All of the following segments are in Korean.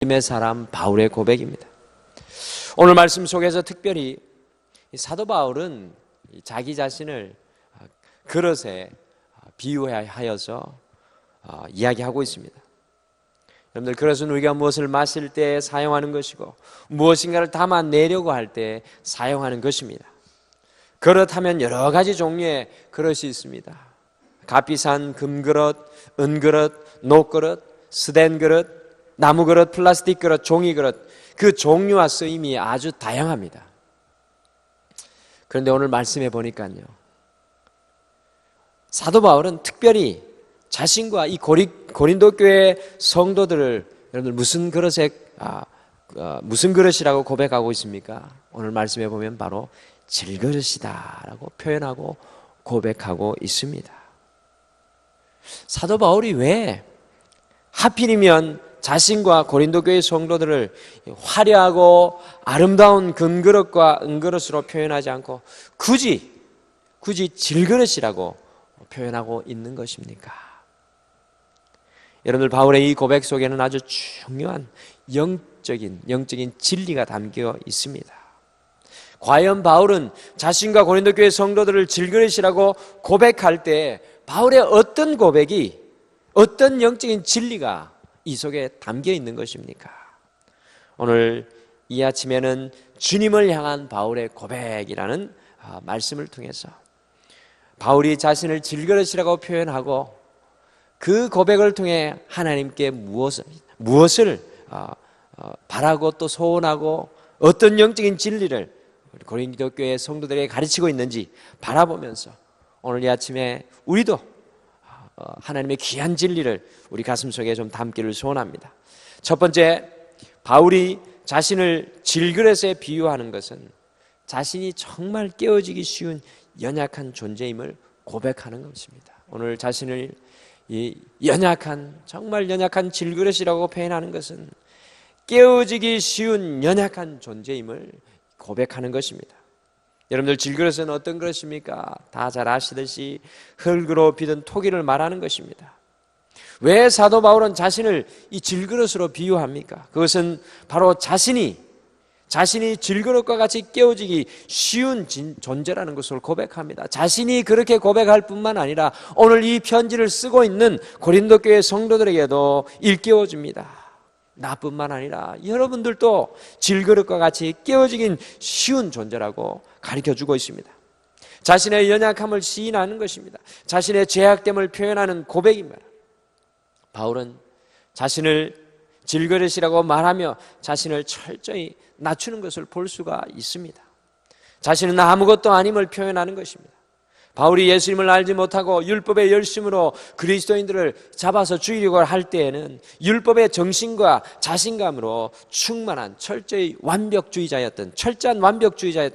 믿음의 사람 바울의 고백입니다. 오늘 말씀 속에서 특별히 사도 바울은 자기 자신을 그릇에 비유하여서 이야기하고 있습니다. 여러분들, 그릇은 우리가 무엇을 마실 때 사용하는 것이고 무엇인가를 담아내려고 할 때 사용하는 것입니다. 그릇 하면 여러 가지 종류의 그릇이 있습니다. 값비싼 금그릇, 은그릇, 녹그릇, 스텐 그릇, 나무 그릇, 플라스틱 그릇, 종이 그릇, 그 종류와 쓰임이 아주 다양합니다. 그런데 오늘 말씀해 보니까요, 사도 바울은 특별히 자신과 이 고린도 교회 성도들을 여러분들 무슨 그릇이라고 고백하고 있습니까? 오늘 말씀해 보면 바로 질그릇이다라고 표현하고 고백하고 있습니다. 사도 바울이 왜 하필이면 자신과 고린도 교회 성도들을 화려하고 아름다운 금그릇과 은그릇으로 표현하지 않고 굳이 질그릇이라고 표현하고 있는 것입니까? 여러분들, 바울의 이 고백 속에는 아주 중요한 영적인 진리가 담겨 있습니다. 과연 바울은 자신과 고린도 교회 성도들을 질그릇이라고 고백할 때 바울의 어떤 고백이, 어떤 영적인 진리가 이 속에 담겨 있는 것입니까? 오늘 이 아침에는 주님을 향한 바울의 고백이라는 말씀을 통해서 바울이 자신을 질그릇이라고 표현하고 그 고백을 통해 하나님께 무엇을 바라고 또 소원하고 어떤 영적인 진리를 고린도 교회 성도들에게 가르치고 있는지 바라보면서 오늘 이 아침에 우리도 하나님의 귀한 진리를 우리 가슴속에 좀 담기를 소원합니다. 첫 번째, 바울이 자신을 질그릇에 비유하는 것은 자신이 정말 깨어지기 쉬운 연약한 존재임을 고백하는 것입니다. 오늘 자신을 정말 연약한 질그릇이라고 표현하는 것은 깨어지기 쉬운 연약한 존재임을 고백하는 것입니다. 여러분들, 질그릇은 어떤 그릇입니까? 다 잘 아시듯이 흙으로 빚은 토기를 말하는 것입니다. 왜 사도 바울은 자신을 이 질그릇으로 비유합니까? 그것은 바로 자신이 질그릇과 같이 깨어지기 쉬운 존재라는 것을 고백합니다. 자신이 그렇게 고백할 뿐만 아니라 오늘 이 편지를 쓰고 있는 고린도 교회 성도들에게도 일깨워줍니다. 나뿐만 아니라 여러분들도 질그릇과 같이 깨어지긴 쉬운 존재라고 가르쳐주고 있습니다. 자신의 연약함을 시인하는 것입니다. 자신의 죄악됨을 표현하는 고백입니다. 바울은 자신을 질그릇이라고 말하며 자신을 철저히 낮추는 것을 볼 수가 있습니다. 자신은 아무것도 아님을 표현하는 것입니다. 바울이 예수님을 알지 못하고 율법의 열심으로 그리스도인들을 잡아서 죽이려고 할 때에는 율법의 정신과 자신감으로 충만한 철저한 완벽주의자였던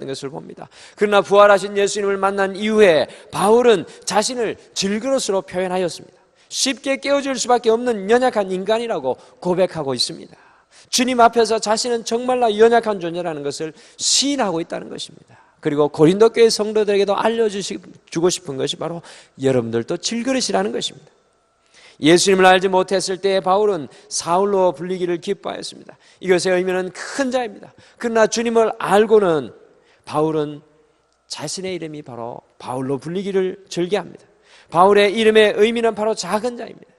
것을 봅니다. 그러나 부활하신 예수님을 만난 이후에 바울은 자신을 질그릇으로 표현하였습니다. 쉽게 깨어질 수밖에 없는 연약한 인간이라고 고백하고 있습니다. 주님 앞에서 자신은 정말로 연약한 존재라는 것을 시인하고 있다는 것입니다. 그리고 고린도 교회 성도들에게도 알려주고 싶은 것이 바로 여러분들도 질그릇이라는 것입니다. 예수님을 알지 못했을 때 바울은 사울로 불리기를 기뻐하였습니다. 이것의 의미는 큰 자입니다. 그러나 주님을 알고는 바울은 자신의 이름이 바로 바울로 불리기를 즐겨합니다. 바울의 이름의 의미는 바로 작은 자입니다.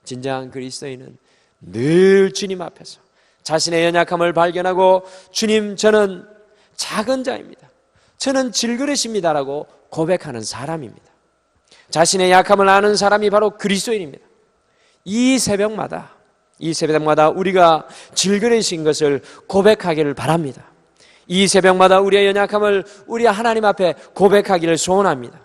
진정한 그리스도인은 늘 주님 앞에서 자신의 연약함을 발견하고 주님, 저는 작은 자입니다. 저는 질그릇입니다라고 고백하는 사람입니다. 자신의 약함을 아는 사람이 바로 그리스도인입니다. 이 새벽마다 우리가 질그릇인 것을 고백하기를 바랍니다. 이 새벽마다 우리의 연약함을 우리 하나님 앞에 고백하기를 소원합니다.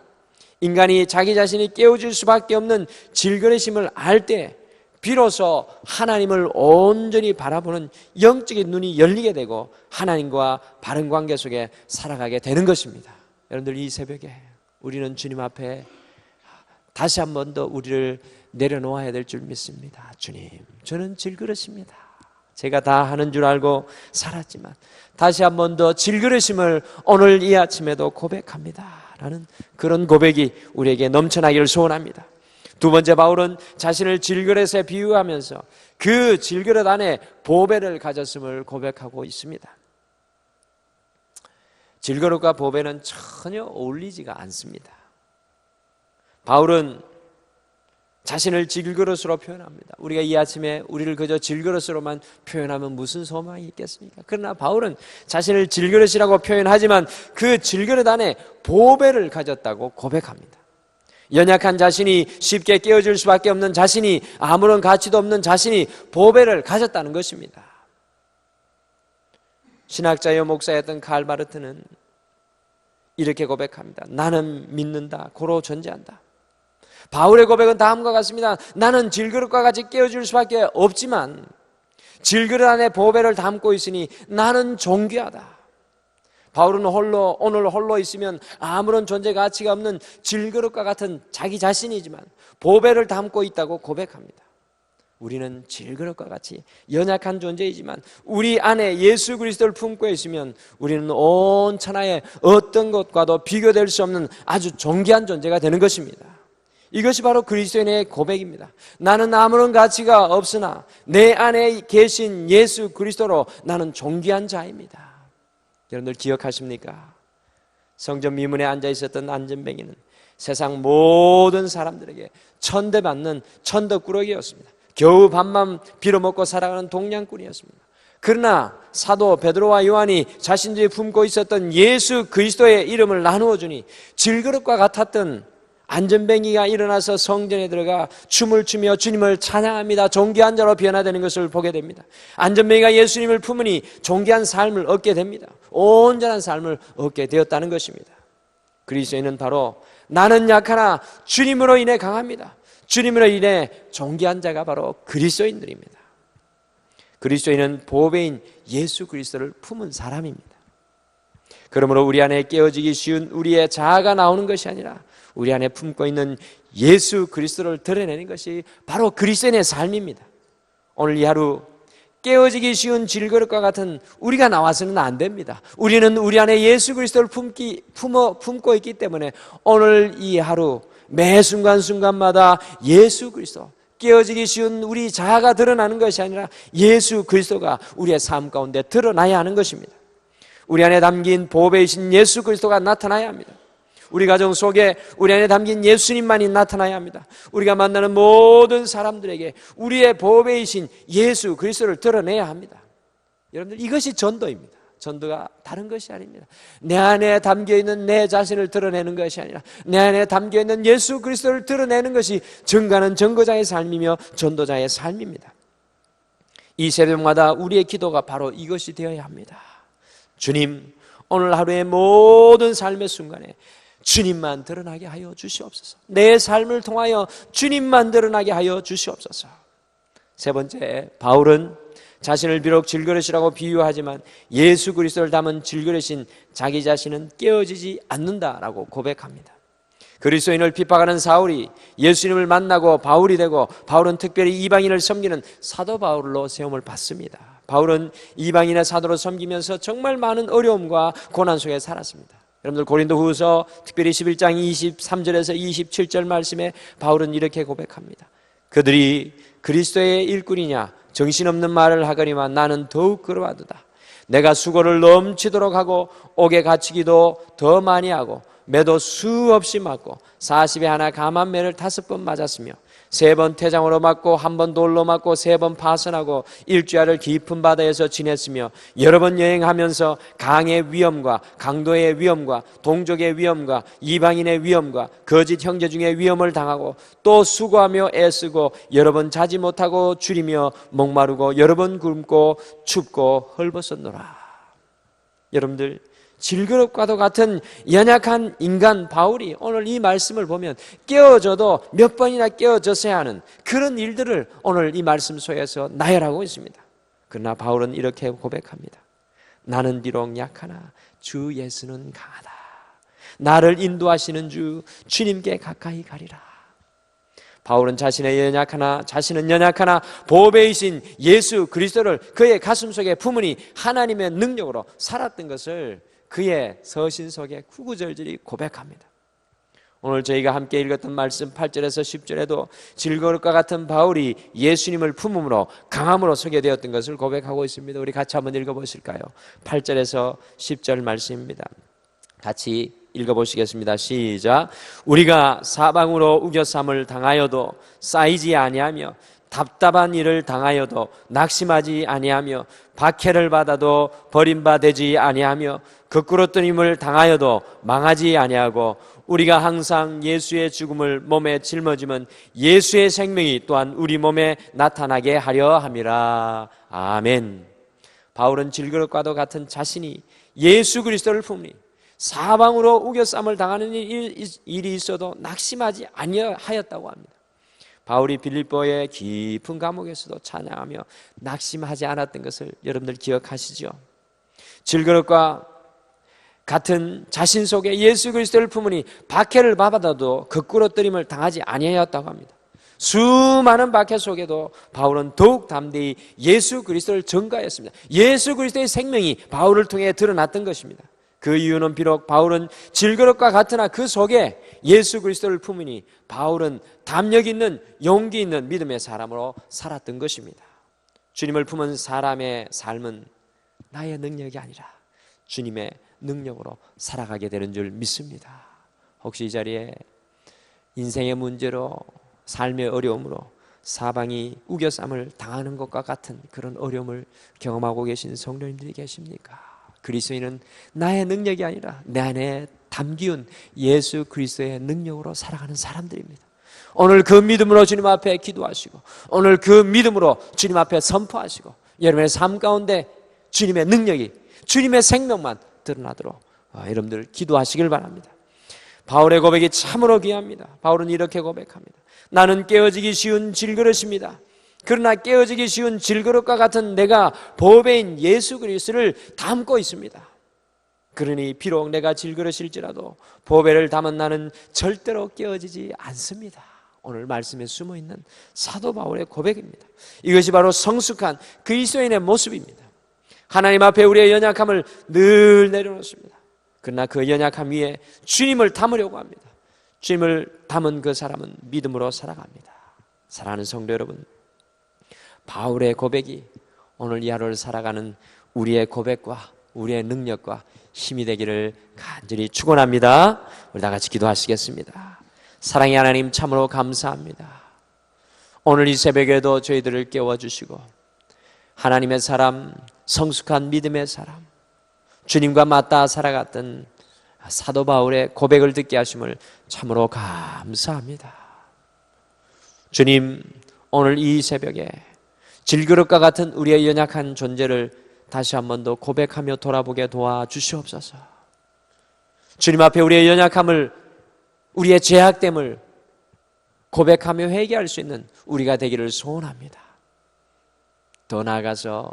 인간이 자기 자신이 깨어질 수밖에 없는 질그릇임을 알 때 비로소 하나님을 온전히 바라보는 영적인 눈이 열리게 되고 하나님과 바른 관계 속에 살아가게 되는 것입니다. 여러분들, 이 새벽에 우리는 주님 앞에 다시 한 번 더 우리를 내려놓아야 될 줄 믿습니다. 주님, 저는 질그릇입니다. 제가 다 하는 줄 알고 살았지만 다시 한 번 더 질그릇임을 오늘 이 아침에도 고백합니다 라는 그런 고백이 우리에게 넘쳐나기를 소원합니다. 두 번째, 바울은 자신을 질그릇에 비유하면서 그 질그릇 안에 보배를 가졌음을 고백하고 있습니다. 질그릇과 보배는 전혀 어울리지가 않습니다. 바울은 자신을 질그릇으로 표현합니다. 우리가 이 아침에 우리를 그저 질그릇으로만 표현하면 무슨 소망이 있겠습니까? 그러나 바울은 자신을 질그릇이라고 표현하지만 그 질그릇 안에 보배를 가졌다고 고백합니다. 연약한 자신이, 쉽게 깨어질 수밖에 없는 자신이, 아무런 가치도 없는 자신이 보배를 가졌다는 것입니다. 신학자여 목사였던 칼 마르트는 이렇게 고백합니다. 나는 믿는다, 고로 존재한다. 바울의 고백은 다음과 같습니다. 나는 질그릇과 같이 깨어질 수밖에 없지만 질그릇 안에 보배를 담고 있으니 나는 존귀하다. 바울은 오늘 홀로 있으면 아무런 존재 가치가 없는 질그릇과 같은 자기 자신이지만 보배를 담고 있다고 고백합니다. 우리는 질그릇과 같이 연약한 존재이지만 우리 안에 예수 그리스도를 품고 있으면 우리는 온 천하의 어떤 것과도 비교될 수 없는 아주 존귀한 존재가 되는 것입니다. 이것이 바로 그리스도인의 고백입니다. 나는 아무런 가치가 없으나 내 안에 계신 예수 그리스도로 나는 존귀한 자입니다. 여러분들 기억하십니까? 성전 미문에 앉아 있었던 안전뱅이는 세상 모든 사람들에게 천대받는 천덕꾸러기였습니다. 겨우 밥만 빌어먹고 살아가는 동냥꾼이었습니다. 그러나 사도 베드로와 요한이 자신들이 품고 있었던 예수 그리스도의 이름을 나누어 주니 질그릇과 같았던 안전뱅이가 일어나서 성전에 들어가 춤을 추며 주님을 찬양합니다. 존귀한 자로 변화되는 것을 보게 됩니다. 안전뱅이가 예수님을 품으니 존귀한 삶을 얻게 됩니다. 온전한 삶을 얻게 되었다는 것입니다. 그리스도인은 바로 나는 약하나 주님으로 인해 강합니다. 주님으로 인해 존귀한 자가 바로 그리스도인들입니다. 그리스도인은 보배인 예수 그리스도를 품은 사람입니다. 그러므로 우리 안에 깨어지기 쉬운 우리의 자아가 나오는 것이 아니라 우리 안에 품고 있는 예수 그리스도를 드러내는 것이 바로 그리스도인의 삶입니다. 오늘 이 하루 깨어지기 쉬운 질그릇과 같은 우리가 나와서는 안 됩니다. 우리는 우리 안에 예수 그리스도를 품고 있기 때문에 오늘 이 하루 매 순간순간마다 예수 그리스도, 깨어지기 쉬운 우리 자아가 드러나는 것이 아니라 예수 그리스도가 우리의 삶 가운데 드러나야 하는 것입니다. 우리 안에 담긴 보배이신 예수 그리스도가 나타나야 합니다. 우리 가정 속에 우리 안에 담긴 예수님만이 나타나야 합니다. 우리가 만나는 모든 사람들에게 우리의 보배이신 예수 그리스도를 드러내야 합니다. 여러분들, 이것이 전도입니다. 전도가 다른 것이 아닙니다. 내 안에 담겨있는 내 자신을 드러내는 것이 아니라 내 안에 담겨있는 예수 그리스도를 드러내는 것이 증거하는 증거자의 삶이며 전도자의 삶입니다. 이 새벽마다 우리의 기도가 바로 이것이 되어야 합니다. 주님, 오늘 하루의 모든 삶의 순간에 주님만 드러나게 하여 주시옵소서. 내 삶을 통하여 주님만 드러나게 하여 주시옵소서. 세 번째, 바울은 자신을 비록 질그릇이라고 비유하지만 예수 그리스도를 담은 질그릇인 자기 자신은 깨어지지 않는다라고 고백합니다. 그리스도인을 핍박하는 사울이 예수님을 만나고 바울이 되고 바울은 특별히 이방인을 섬기는 사도 바울로 세움을 받습니다. 바울은 이방인의 사도로 섬기면서 정말 많은 어려움과 고난 속에 살았습니다. 여러분들, 고린도후서 특별히 11장 23절에서 27절 말씀에 바울은 이렇게 고백합니다. 그들이 그리스도의 일꾼이냐 정신없는 말을 하거니와 나는 더욱 그러하도다. 내가 수고를 넘치도록 하고 옥에 갇히기도 더 많이 하고 매도 수없이 맞고 40에 하나 감한 매를 5번 맞았으며 3번 태장으로 맞고 1번 돌로 맞고 3번 파선하고 일주야를 깊은 바다에서 지냈으며 여러 번 여행하면서 강의 위험과 강도의 위험과 동족의 위험과 이방인의 위험과 거짓 형제 중에 위험을 당하고 또 수고하며 애쓰고 여러 번 자지 못하고 줄이며 목마르고 여러 번 굶고 춥고 헐벗었노라. 여러분들, 질그릇과도 같은 연약한 인간 바울이 오늘 이 말씀을 보면 깨어져도 몇 번이나 깨어졌어야 하는 그런 일들을 오늘 이 말씀 속에서 나열하고 있습니다. 그러나 바울은 이렇게 고백합니다. 나는 비록 약하나 주 예수는 강하다. 나를 인도하시는 주님께 가까이 가리라. 바울은 자신은 연약하나 보배이신 예수 그리스도를 그의 가슴 속에 품으니 하나님의 능력으로 살았던 것을 그의 서신 속에 구구절절히 고백합니다. 오늘 저희가 함께 읽었던 말씀 8절에서 10절에도 질거릇과 같은 바울이 예수님을 품음으로 강함으로 서게 되었던 것을 고백하고 있습니다. 우리 같이 한번 읽어보실까요? 8절에서 10절 말씀입니다. 같이 읽어보시겠습니다. 시작. 우리가 사방으로 우겨쌈을 당하여도 쌓이지 아니하며 답답한 일을 당하여도 낙심하지 아니하며 박해를 받아도 버림받지 아니하며 거꾸로 뜨임을 당하여도 망하지 아니하고 우리가 항상 예수의 죽음을 몸에 짊어지면 예수의 생명이 또한 우리 몸에 나타나게 하려 함이라. 아멘. 바울은 질그릇과도 같은 자신이 예수 그리스도를 품으니 사방으로 우겨쌈을 당하는 일이 있어도 낙심하지 아니하였다고 합니다. 바울이 빌립보의 깊은 감옥에서도 찬양하며 낙심하지 않았던 것을 여러분들 기억하시죠? 질그릇과 같은 자신 속에 예수 그리스도를 품으니 박해를 받아도 거꾸로 뜨림을 당하지 아니하였다고 합니다. 수많은 박해 속에도 바울은 더욱 담대히 예수 그리스도를 전가했습니다. 예수 그리스도의 생명이 바울을 통해 드러났던 것입니다. 그 이유는 비록 바울은 질그릇과 같으나 그 속에 예수 그리스도를 품으니 바울은 담력 있는 용기 있는 믿음의 사람으로 살았던 것입니다. 주님을 품은 사람의 삶은 나의 능력이 아니라 주님의 능력으로 살아가게 되는 줄 믿습니다. 혹시 이 자리에 인생의 문제로 삶의 어려움으로 사방이 우겨쌈을 당하는 것과 같은 그런 어려움을 경험하고 계신 성도님들이 계십니까? 그리스도인은 나의 능력이 아니라 내 안에 담기운 예수 그리스도의 능력으로 살아가는 사람들입니다. 오늘 그 믿음으로 주님 앞에 기도하시고 오늘 그 믿음으로 주님 앞에 선포하시고 여러분의 삶 가운데 주님의 능력이 주님의 생명만 드러나도록 여러분들 기도하시길 바랍니다. 바울의 고백이 참으로 귀합니다. 바울은 이렇게 고백합니다. 나는 깨어지기 쉬운 질그릇입니다. 그러나 깨어지기 쉬운 질그릇과 같은 내가 보배인 예수 그리스도를 담고 있습니다. 그러니 비록 내가 질그릇일지라도 보배를 담은 나는 절대로 깨어지지 않습니다. 오늘 말씀에 숨어있는 사도 바울의 고백입니다. 이것이 바로 성숙한 그리스도인의 모습입니다. 하나님 앞에 우리의 연약함을 늘 내려놓습니다. 그러나 그 연약함 위에 주님을 담으려고 합니다. 주님을 담은 그 사람은 믿음으로 살아갑니다. 사랑하는 성도 여러분, 바울의 고백이 오늘 이 하루를 살아가는 우리의 고백과 우리의 능력과 힘이 되기를 간절히 축원합니다. 우리 다 같이 기도하시겠습니다. 사랑의 하나님 참으로 감사합니다. 오늘 이 새벽에도 저희들을 깨워주시고 하나님의 사람, 성숙한 믿음의 사람, 주님과 맞닿아 살아갔던 사도 바울의 고백을 듣게 하심을 참으로 감사합니다. 주님, 오늘 이 새벽에 질그릇과 같은 우리의 연약한 존재를 다시 한 번 더 고백하며 돌아보게 도와주시옵소서. 주님 앞에 우리의 연약함을, 우리의 죄악됨을 고백하며 회개할 수 있는 우리가 되기를 소원합니다. 더 나아가서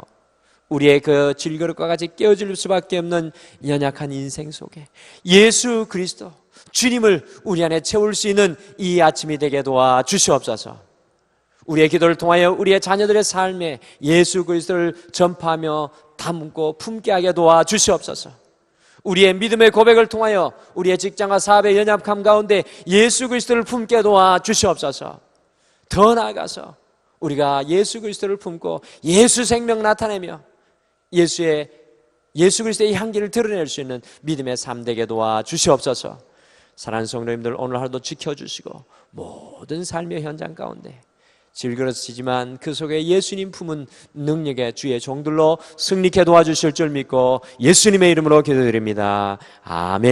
우리의 그 질그릇과 같이 깨어질 수밖에 없는 연약한 인생 속에 예수 그리스도 주님을 우리 안에 채울 수 있는 이 아침이 되게 도와주시옵소서. 우리의 기도를 통하여 우리의 자녀들의 삶에 예수 그리스도를 전파하며 담고 품게 하게 도와주시옵소서. 우리의 믿음의 고백을 통하여 우리의 직장과 사업의 연약함 가운데 예수 그리스도를 품게 도와주시옵소서. 더 나아가서 우리가 예수 그리스도를 품고 예수 생명 나타내며 예수 그리스도의 향기를 드러낼 수 있는 믿음의 삶 되게 도와주시옵소서. 사랑하는 성도님들, 오늘 하루도 지켜주시고 모든 삶의 현장 가운데 질그릇이지만 그 속에 예수님 품은 능력의 주의 종들로 승리케 도와주실 줄 믿고 예수님의 이름으로 기도드립니다. 아멘.